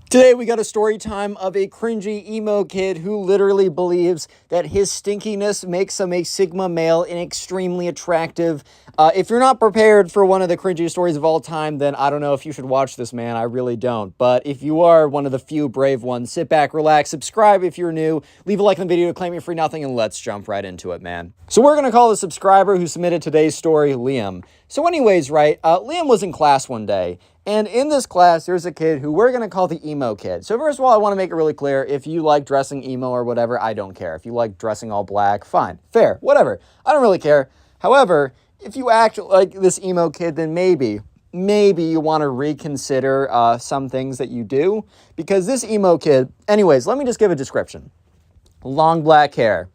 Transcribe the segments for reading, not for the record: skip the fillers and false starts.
Today we got a story time of a cringy emo kid who literally believes that his stinkiness makes him a Sigma male and extremely attractive. If you're not prepared for one of the cringiest stories of all time, then I don't know if you should watch this, man. I really don't. But if you are one of the few brave ones, sit back, relax, subscribe if you're new, leave a like on the video to claim your free nothing, and let's jump right into it, man. So we're going to call the subscriber who submitted today's story Liam. So anyways, right, Liam was in class one day. And in this class, there's a kid who we're going to call the emo kid. So first of all, I want to make it really clear, if you like dressing emo or whatever, I don't care. If you like dressing all black, fine, fair, whatever. I don't really care. However, if you act like this emo kid, then maybe you want to reconsider some things that you do. Because this emo kid, anyways, let me just give a description. Long black hair,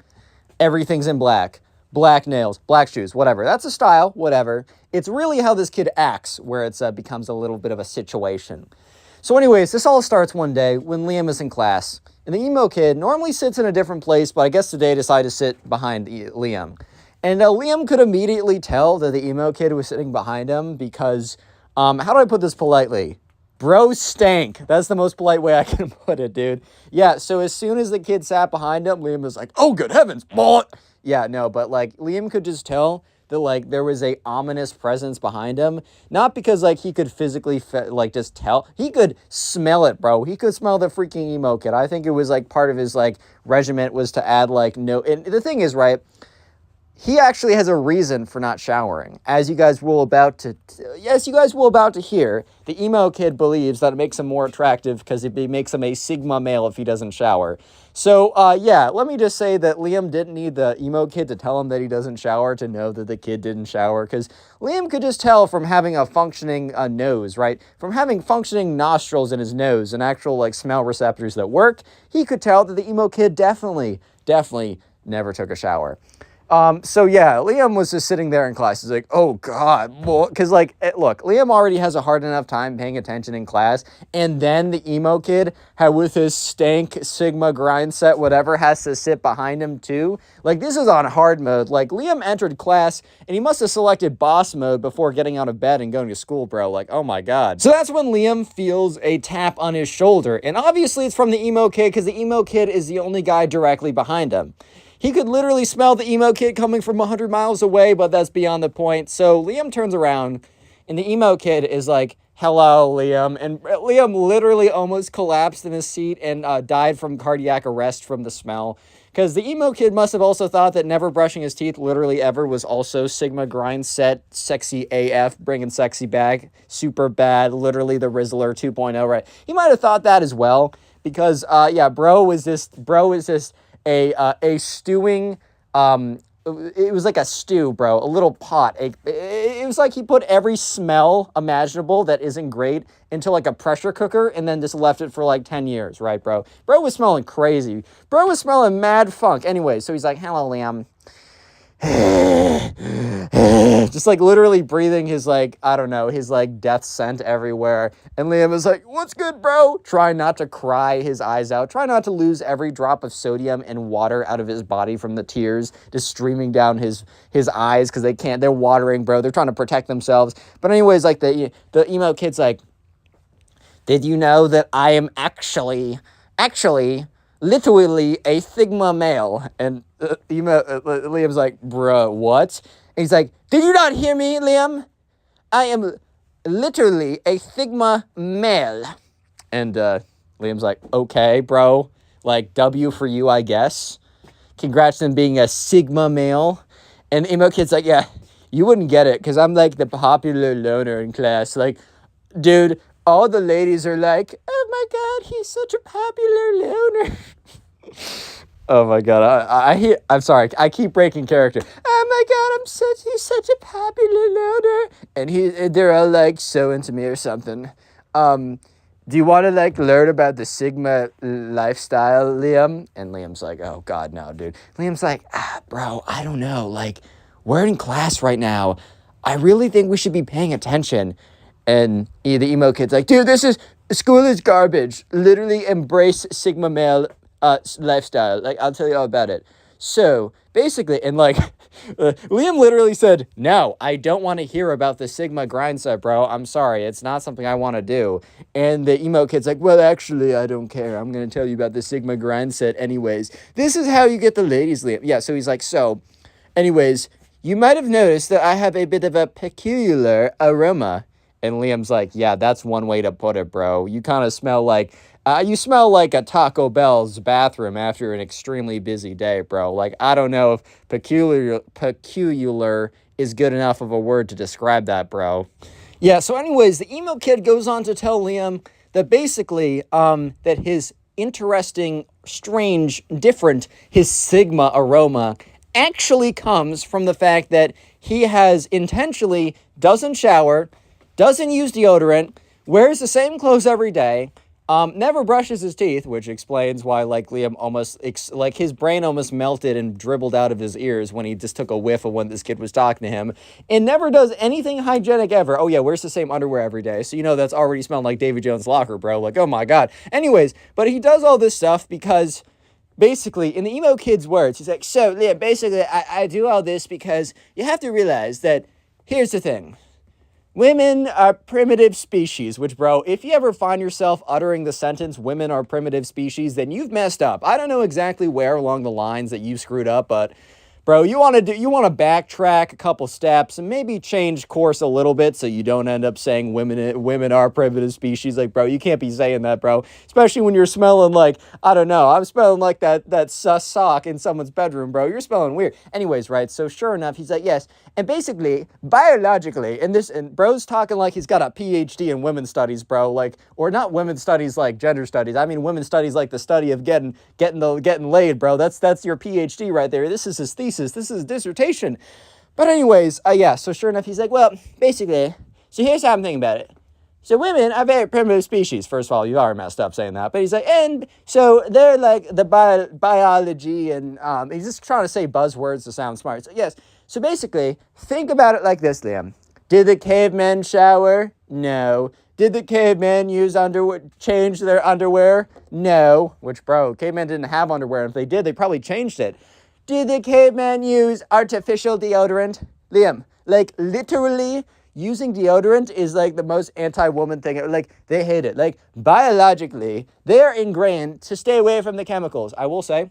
everything's in black. Black nails, black shoes, whatever. That's a style, whatever. It's really how this kid acts where it becomes a little bit of a situation. So anyways, this all starts one day when Liam is in class. And the emo kid normally sits in a different place, but I guess today decided to sit behind Liam. And Liam could immediately tell that the emo kid was sitting behind him because, how do I put this politely? Bro stank. That's the most polite way I can put it, dude. Yeah, so as soon as the kid sat behind him, Liam was like, oh, good heavens, boy. Yeah, no, but like Liam could just tell that like there was a ominous presence behind him. Not because like he could physically just tell. He could smell it, bro. He could smell the freaking emo kid. I think it was like part of his like regiment was to add like no. And the thing is, right, he actually has a reason for not showering. As you guys will about to hear, the emo kid believes that it makes him more attractive because it makes him a Sigma male if he doesn't shower. So, yeah, let me just say that Liam didn't need the emo kid to tell him that he doesn't shower to know that the kid didn't shower, because Liam could just tell from having a functioning nose, right? From having functioning nostrils in his nose and actual, like, smell receptors that work, he could tell that the emo kid definitely never took a shower. So yeah, Liam was just sitting there in class. He's like, oh God, because like, look, Liam already has a hard enough time paying attention in class. And then the emo kid with his stank Sigma grind set, whatever, has to sit behind him too. Like, this is on hard mode. Like, Liam entered class and he must have selected boss mode before getting out of bed and going to school, bro. Like, oh my God. So that's when Liam feels a tap on his shoulder. And obviously it's from the emo kid because the emo kid is the only guy directly behind him. He could literally smell the emo kid coming from 100 miles away, but that's beyond the point. So Liam turns around, and the emo kid is like, hello, Liam. And Liam literally almost collapsed in his seat and died from cardiac arrest from the smell. Because the emo kid must have also thought that never brushing his teeth literally ever was also Sigma grind set, sexy AF, bringing sexy back, super bad, literally the Rizzler 2.0, right? He might have thought that as well. Because, yeah, bro is just a stewing, it was like a stew, bro, a little pot. It was like he put every smell imaginable that isn't great into like a pressure cooker and then just left it for like 10 years, right, bro? Bro was smelling crazy. Bro was smelling mad funk. Anyway, so he's like, hello, Liam. Just like literally breathing his like, I don't know, his like death scent everywhere. And Liam is like, what's good, bro? Try not to cry his eyes out. Try not to lose every drop of sodium and water out of his body from the tears just streaming down his eyes because they're watering, bro. They're trying to protect themselves. But anyways, like the emo kid's like, did you know that I am actually literally a Sigma male? And Liam's like, bruh, what? And he's like, did you not hear me, Liam? I am literally a Sigma male. And Liam's like, okay, bro. Like, W for you, I guess. Congrats on being a Sigma male. And emo kid's like, yeah, you wouldn't get it, because I'm like the popular loner in class. Like, dude, all the ladies are like, oh my God, he's such a popular loner. Oh my God, I'm sorry, I keep breaking character. Oh my God, he's such a popular loner. And they're all like so into me or something. Do you want to like learn about the Sigma lifestyle, Liam? And Liam's like, oh God, no, dude. Liam's like, bro, I don't know. Like, we're in class right now. I really think we should be paying attention. And the emo kid's like, dude, school is garbage. Literally embrace Sigma male lifestyle. Like, I'll tell you all about it. so basically, and like, Liam literally said, no, I don't want to hear about the Sigma grind set, bro. I'm sorry. It's not something I want to do. And the emo kid's like, well, actually, I don't care. I'm going to tell you about the Sigma grind set anyways. This is how you get the ladies, Liam. Yeah, so he's like, so, anyways, you might have noticed that I have a bit of a peculiar aroma. And Liam's like, yeah, that's one way to put it, bro. You kind of smell like, you smell like a Taco Bell's bathroom after an extremely busy day, bro. Like, I don't know if peculiar is good enough of a word to describe that, bro. Yeah, so anyways, the emo kid goes on to tell Liam that basically, that his interesting, strange, different, his Sigma aroma actually comes from the fact that he has intentionally doesn't shower, doesn't use deodorant, wears the same clothes every day, never brushes his teeth, which explains why, like, Liam almost, like, his brain almost melted and dribbled out of his ears when he just took a whiff of when this kid was talking to him, and never does anything hygienic ever. Oh, yeah, wears the same underwear every day, so you know that's already smelling like Davy Jones' locker, bro. Like, oh my god. Anyways, but he does all this stuff because, basically, in the emo kid's words, he's like, so, Liam, basically, I do all this because you have to realize that, here's the thing. Women are primitive species, which, bro, if you ever find yourself uttering the sentence, women are primitive species, then you've messed up. I don't know exactly where along the lines that you screwed up, but, bro, you want to backtrack a couple steps and maybe change course a little bit so you don't end up saying women are primitive species. Like, bro, you can't be saying that, bro. Especially when you're smelling like, I don't know, I'm smelling like that sus sock in someone's bedroom, bro. You're smelling weird. Anyways, right, so sure enough, he's like, yes, and basically, biologically, and bro's talking like he's got a PhD in women's studies, bro, like, or not women's studies like gender studies. I mean, women's studies like the study of getting laid, bro. That's your PhD right there. This is his thesis. This is his dissertation. But anyways, yeah, so sure enough, he's like, well, basically, so here's how I'm thinking about it. So women are very primitive species. First of all, you are messed up saying that. But he's like, and so they're like the biology, and he's just trying to say buzzwords to sound smart. So yes, so basically, think about it like this, Liam. Did the cavemen shower? No. Did the cavemen change their underwear? No. Which, bro, cavemen didn't have underwear. If they did, they probably changed it. Did the cavemen use artificial deodorant? Liam, like, literally, using deodorant is, like, the most anti-woman thing. Like, they hate it. Like, biologically, they are ingrained to stay away from the chemicals. I will say,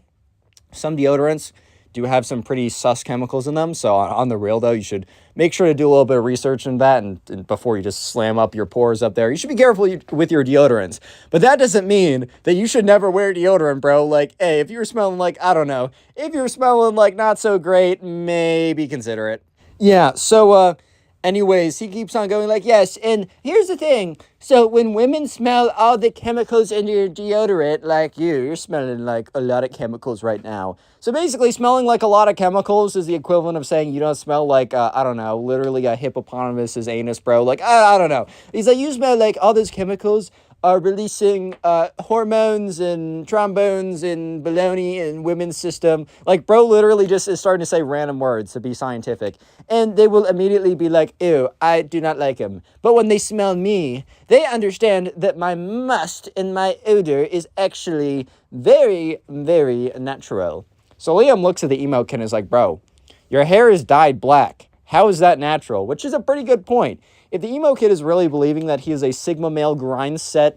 some deodorants do have some pretty sus chemicals in them. So on the real, though, you should make sure to do a little bit of research in that, and before you just slam up your pores up there. You should be careful with your deodorants. But that doesn't mean that you should never wear deodorant, bro. Like, hey, if you're smelling like, I don't know, if you're smelling like not so great, maybe consider it. Yeah, so, anyways, he keeps on going like, yes, and here's the thing. So when women smell all the chemicals in your deodorant, like you're smelling like a lot of chemicals right now. So basically, smelling like a lot of chemicals is the equivalent of saying you don't smell like, I don't know, literally a hippopotamus's anus, bro. Like, I don't know. He's like, you smell like all those chemicals are releasing hormones and trombones and baloney in women's system. Like, bro literally just is starting to say random words to be scientific. And they will immediately be like, ew, I do not like him. But when they smell me, they understand that my must and my odor is actually very, very natural. So Liam looks at the emo kid and is like, bro, your hair is dyed black. How is that natural? Which is a pretty good point. If the emo kid is really believing that he is a Sigma male grind set,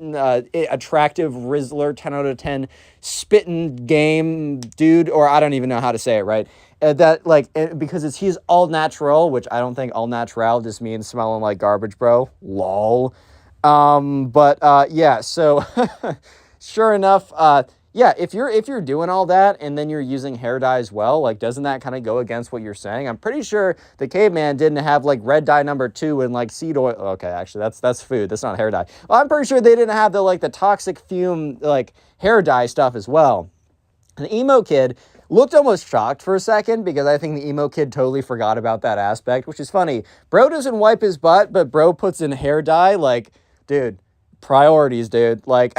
attractive Rizzler, 10 out of 10, spitting game dude, or I don't even know how to say it, right? Because he's all natural, which I don't think all natural just means smelling like garbage, bro. Lol. Yeah, so sure enough, yeah, if you're doing all that and then you're using hair dye as well, like, doesn't that kind of go against what you're saying? I'm pretty sure the caveman didn't have, like, red dye number 2 and, like, seed oil. Okay, actually, that's food. That's not hair dye. Well, I'm pretty sure they didn't have the toxic fume, like, hair dye stuff as well. The emo kid looked almost shocked for a second because I think the emo kid totally forgot about that aspect, which is funny. Bro doesn't wipe his butt, but bro puts in hair dye. Like, dude, priorities, dude. Like,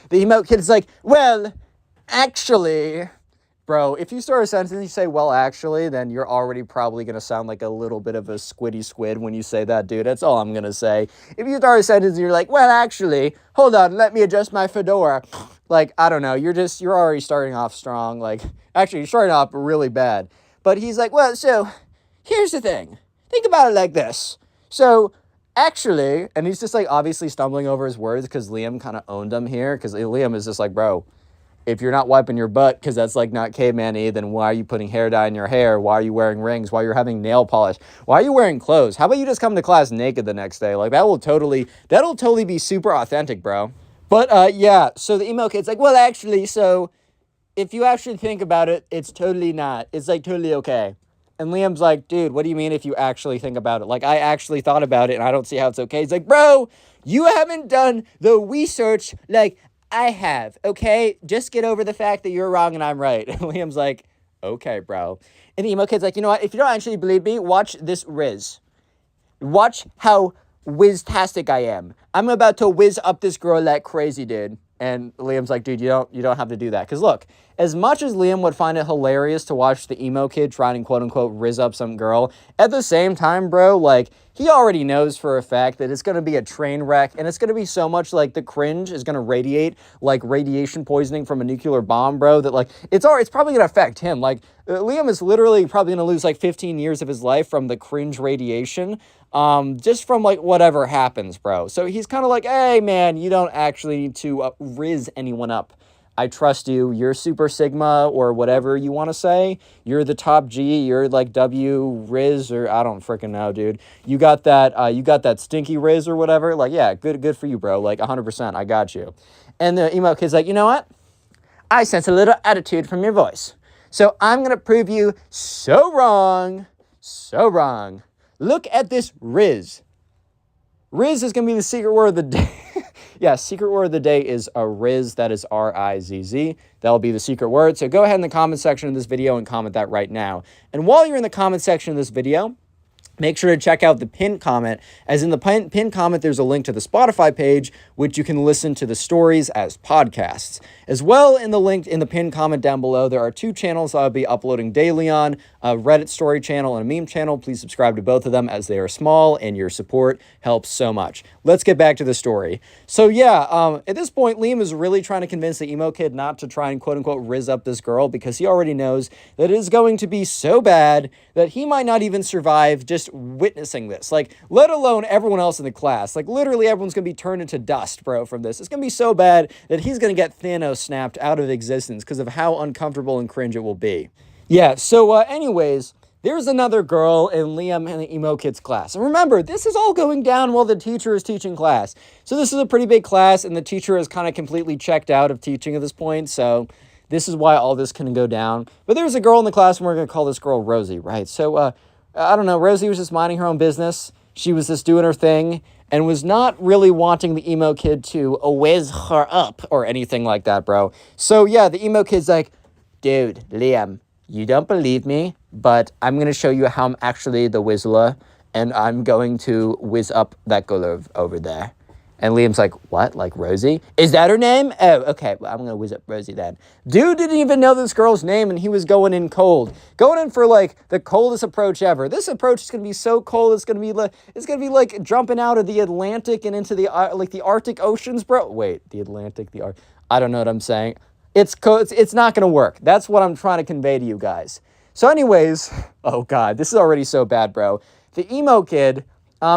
the emo kid's like, well, actually, bro, if you start a sentence and you say, well, actually, then you're already probably going to sound like a little bit of a squiddy squid when you say that, dude. That's all I'm going to say. If you start a sentence and you're like, well, actually, hold on, let me adjust my fedora. like, I don't know, you're already starting off strong. Like, actually, you're starting off really bad. But he's like, well, so here's the thing. Think about it like this. So actually, and he's just like obviously stumbling over his words because Liam kind of owned him here. Because Liam is just like, bro, if you're not wiping your butt because that's like not caveman-y, then why are you putting hair dye in your hair? Why are you wearing rings? Why are you having nail polish? Why are you wearing clothes? How about you just come to class naked the next day? Like that'll totally be super authentic, bro. But yeah, so the emo kid's like, well, actually, so if you actually think about it, it's totally not. It's like totally okay. And Liam's like, dude, what do you mean if you actually think about it? Like, I actually thought about it and I don't see how it's okay. He's like, bro, you haven't done the research like I have, okay? Just get over the fact that you're wrong and I'm right. And Liam's like, okay, bro. And the emo kid's like, you know what? If you don't actually believe me, watch this Riz. Watch how whiz-tastic I am. I'm about to whiz up this girl like crazy, dude. And Liam's like, dude, you don't have to do that. Because look, as much as Liam would find it hilarious to watch the emo kid trying to quote-unquote riz up some girl, at the same time, bro, like, he already knows for a fact that it's going to be a train wreck, and it's going to be so much like the cringe is going to radiate like radiation poisoning from a nuclear bomb, bro, that like, it's probably going to affect him. Like, Liam is literally probably going to lose like 15 years of his life from the cringe radiation, just from like whatever happens, bro. So he's kind of like, hey, man, you don't actually need to riz anyone up. I trust you. You're Super Sigma or whatever you want to say. You're the top G. You're like W Riz or I don't freaking know, dude. You got that stinky Riz or whatever. Like, yeah, good for you, bro. Like 100%. I got you. And the emo kid's like, you know what? I sense a little attitude from your voice. So I'm going to prove you so wrong. So wrong. Look at this Riz. Riz is going to be the secret word of the day. Yeah, secret word of the day is a Riz. That is R-I-Z-Z. That'll be the secret word. So go ahead in the comment section of this video and comment that right now. And while you're in the comment section of this video, make sure to check out the pinned comment, as in the pinned comment, there's a link to the Spotify page, which you can listen to the stories as podcasts. As well, in the link in the pinned comment down below, there are 2 channels I'll be uploading daily on, a Reddit story channel and a meme channel. Please subscribe to both of them as they are small and your support helps so much. Let's get back to the story. So yeah, at this point, Liam is really trying to convince the emo kid not to try and quote-unquote riz up this girl because he already knows that it is going to be so bad that he might not even survive just witnessing this. Like, let alone everyone else in the class. Like, literally everyone's going to be turned into dust, bro, from this. It's going to be so bad that he's going to get Thanos snapped out of existence because of how uncomfortable and cringe it will be. Yeah, so anyways, there's another girl in Liam and the emo kid's class. And remember, this is all going down while the teacher is teaching class. So this is a pretty big class, and the teacher is kind of completely checked out of teaching at this point, so this is why all this can go down. But there's a girl in the class, and we're going to call this girl Rosie, right? So, I don't know, Rosie was just minding her own business. She was just doing her thing and was not really wanting the emo kid to whiz her up or anything like that, bro. So, yeah, the emo kid's like, dude, Liam, you don't believe me, but I'm going to show you how I'm actually the whistler, and I'm going to whiz up that girl over there. And Liam's like, what? Like Rosie? Is that her name? Oh, okay. Well, I'm going to whiz up Rosie then. Dude didn't even know this girl's name, and he was going in cold. Going in for, like, the coldest approach ever. This approach is going to be so cold, it's going to be like jumping out of the Atlantic and into the, like, the Arctic Oceans, bro. Wait, the Atlantic, I don't know what I'm saying. It's not going to work. That's what I'm trying to convey to you guys. So anyways, oh, God, this is already so bad, bro. The emo kid...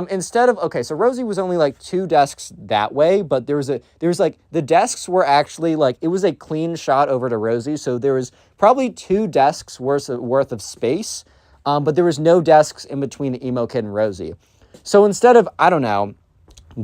instead of, okay, so Rosie was only like 2 desks that way, but there was like, the desks were actually like, it was a clean shot over to Rosie. So there was probably 2 desks worth of space, but there was no desks in between the emo kid and Rosie. So instead of, I don't know,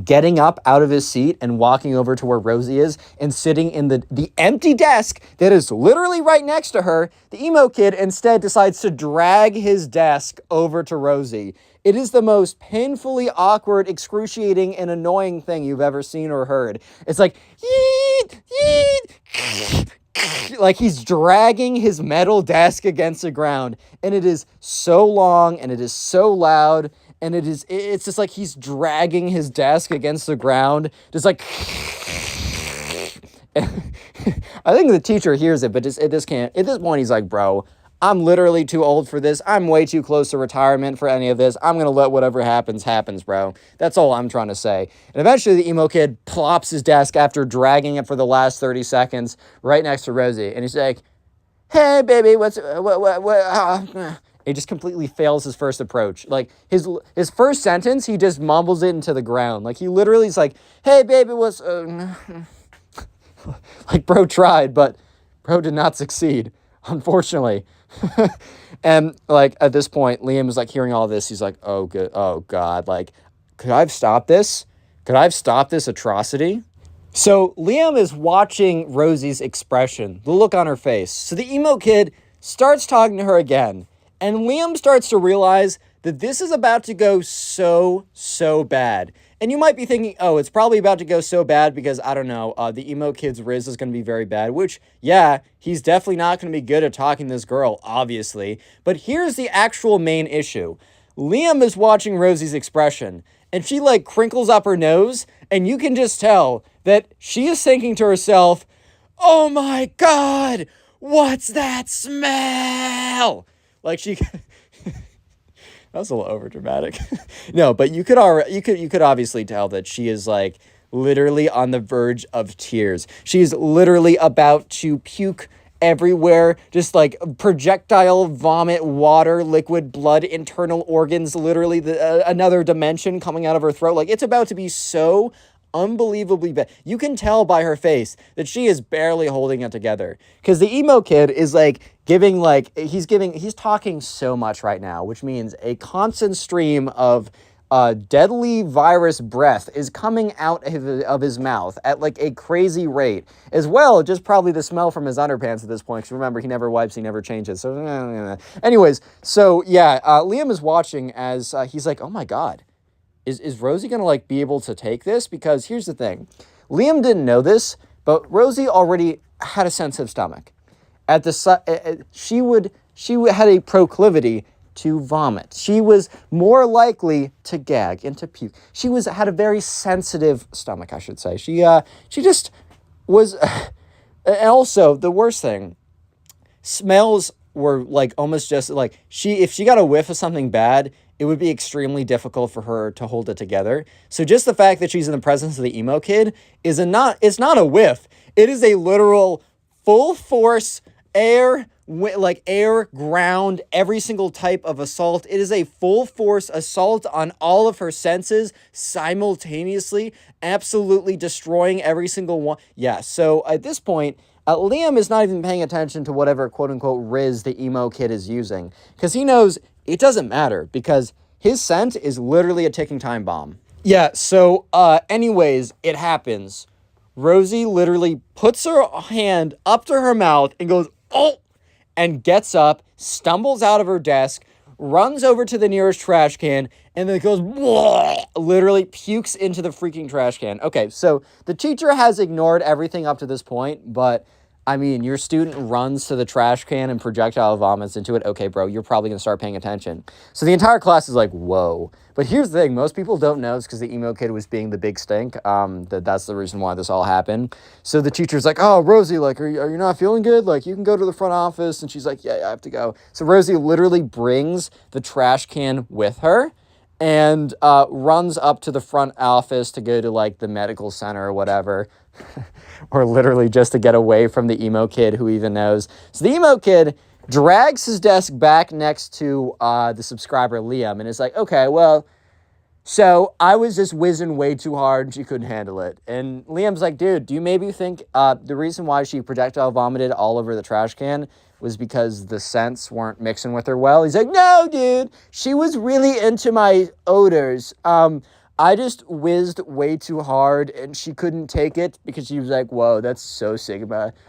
getting up out of his seat and walking over to where Rosie is and sitting in the empty desk that is literally right next to her, the emo kid instead decides to drag his desk over to Rosie. It is the most painfully awkward, excruciating, and annoying thing you've ever seen or heard. It's like, yeet, yeet, like he's dragging his metal desk against the ground. And it is so long, and it is so loud, and it's just like he's dragging his desk against the ground, just like... I think the teacher hears it, but just at this point, he's like, bro, I'm literally too old for this. I'm way too close to retirement for any of this. I'm going to let whatever happens, happens, bro. That's all I'm trying to say. And eventually the emo kid plops his desk after dragging it for the last 30 seconds right next to Rosie. And he's like, hey, baby, he just completely fails his first approach. Like, his first sentence, he just mumbles it into the ground. Like, he literally is like, hey, baby, what's... like, bro tried, but bro did not succeed, unfortunately. And, like, at this point, Liam is, like, hearing all this. He's like, oh, good. Oh, God. Like, could I have stopped this? Could I have stopped this atrocity? So Liam is watching Rosie's expression, the look on her face. So the emo kid starts talking to her again. And Liam starts to realize that this is about to go so bad. And you might be thinking, oh, it's probably about to go so bad because, I don't know, the emo kid's Riz is going to be very bad. Which, yeah, he's definitely not going to be good at talking to this girl, obviously. But here's the actual main issue. Liam is watching Rosie's expression. And she, like, crinkles up her nose. And you can just tell that she is thinking to herself, oh my God, what's that smell? Like, she... That was a little overdramatic. No, but you could obviously tell that she is, like, literally on the verge of tears. She's literally about to puke everywhere, just like projectile vomit, water, liquid, blood, internal organs, literally another dimension coming out of her throat. Like, it's about to be so unbelievably bad. You can tell by her face that she is barely holding it together, because the emo kid is like he's talking so much right now, which means a constant stream of deadly virus breath is coming out of his mouth at like a crazy rate, as well just probably the smell from his underpants at this point, because remember, he never wipes, he never changes. So anyways, so yeah, Liam is watching as he's like, oh my God, is Rosie gonna like be able to take this? Because here's the thing, Liam didn't know this, but Rosie already had a sensitive stomach. At the she had a proclivity to vomit. She was more likely to gag and to puke. She had a very sensitive stomach, I should say. She just was. And also, the worst thing, smells were like almost just like if she got a whiff of something bad, it would be extremely difficult for her to hold it together. So just the fact that she's in the presence of the emo kid it's not a whiff. It is a literal full force air, ground, every single type of assault. It is a full force assault on all of her senses simultaneously, absolutely destroying every single one. Yeah, so at this point, Liam is not even paying attention to whatever quote-unquote Riz the emo kid is using, because he knows it doesn't matter, because his scent is literally a ticking time bomb. Yeah, so anyways, it happens. Rosie literally puts her hand up to her mouth and goes, oh, and gets up, stumbles out of her desk, runs over to the nearest trash can, and then goes, literally pukes into the freaking trash can. Okay, so the teacher has ignored everything up to this point, but I mean, your student runs to the trash can and projectile vomits into it. Okay, bro, you're probably going to start paying attention. So the entire class is like, whoa. But here's the thing. Most people don't know it's because the emo kid was being the big stink. That's the reason why this all happened. So the teacher's like, oh, Rosie, like, are you not feeling good? Like, you can go to the front office. And she's like, yeah, I have to go. So Rosie literally brings the trash can with her and runs up to the front office to go to, like, the medical center or whatever. Or literally just to get away from the emo kid, who even knows. So the emo kid drags his desk back next to the subscriber Liam and is like, okay, well, so I was just whizzing way too hard and she couldn't handle it. And Liam's like, dude, do you maybe think the reason why she projectile vomited all over the trash can was because the scents weren't mixing with her well? He's like, no, dude, she was really into my odors. I just whizzed way too hard and she couldn't take it because she was like, whoa, that's so Sigma.